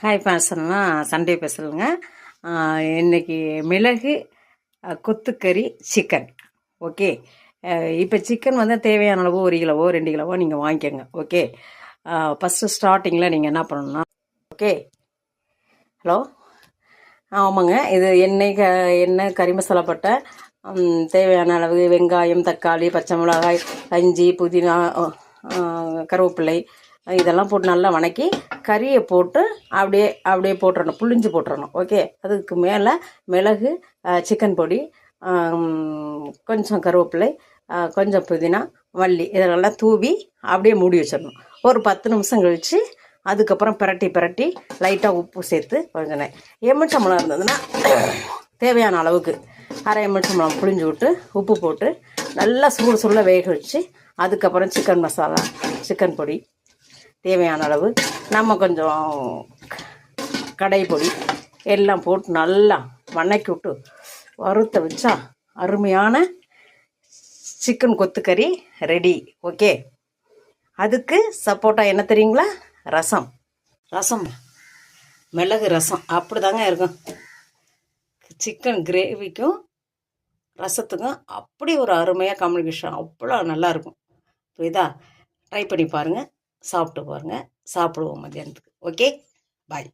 Hi பேசுகிறேன்னா Sunday பேசுகிறேங்க. இன்றைக்கி மிளகு கொத்துக்கறி சிக்கன். ஓகே, இப்போ சிக்கன் வந்து தேவையான அளவு 1 கிலோவோ 2 கிலோவோ நீங்கள் வாங்கிக்கோங்க. ஓகே, ஃபஸ்ட்டு ஸ்டார்டிங்கில் நீங்கள் என்ன பண்ணணும்னா, ஓகே, ஹலோ, ஆமாங்க, இது எண்ணெய் கறி மசாலா பட்டை, தேவையான அளவு வெங்காயம், தக்காளி, பச்சை மிளகாய், இஞ்சி, புதினா, கருவேப்பிள்ளை இதெல்லாம் போட்டு நல்லா வணக்கி கறியை போட்டு அப்படியே போட்டுறணும், புளிஞ்சு போட்டுறணும். ஓகே, அதுக்கு மேலே மிளகு, சிக்கன் பொடி, கொஞ்சம் கருவேப்பிலை, கொஞ்சம் புதினா, மல்லி இதெல்லாம் தூவி அப்படியே மூடி வச்சிடணும். ஒரு 10 நிமிஷம் கழித்து அதுக்கப்புறம் பிரட்டி லைட்டாக உப்பு சேர்த்து கொஞ்சம் எலுமிச்சம்பழம் இருந்ததுன்னா தேவையான அளவுக்கு அரை எலுமிச்சம்பழம் புளிஞ்சு விட்டு உப்பு போட்டு நல்லா சுருள வேக வச்சு அதுக்கப்புறம் சிக்கன் மசாலா, சிக்கன் பொடி தேவையான அளவு, நம்ம கொஞ்சம் கடை பொடி எல்லாம் போட்டு நல்லா வணக்கி விட்டு வறுத்த வச்சா அருமையான சிக்கன் கொத்துக்கறி ரெடி. ஓகே, அதுக்கு சப்போட்டா என்ன தெரியுங்களா? ரசம் மிளகு ரசம் அப்படி தாங்க இருக்கும். சிக்கன் கிரேவிக்கும் ரசத்துக்கும் அப்படி ஒரு அருமையாக காம்பினேஷன், அவ்வளோ நல்லாயிருக்கும். புரியுதா? ட்ரை பண்ணி பாருங்கள், சாப்பிட்டு பாருங்கள். சாப்பிடுவோம் மத்தியானத்துக்கு. ஓகே, பாய்.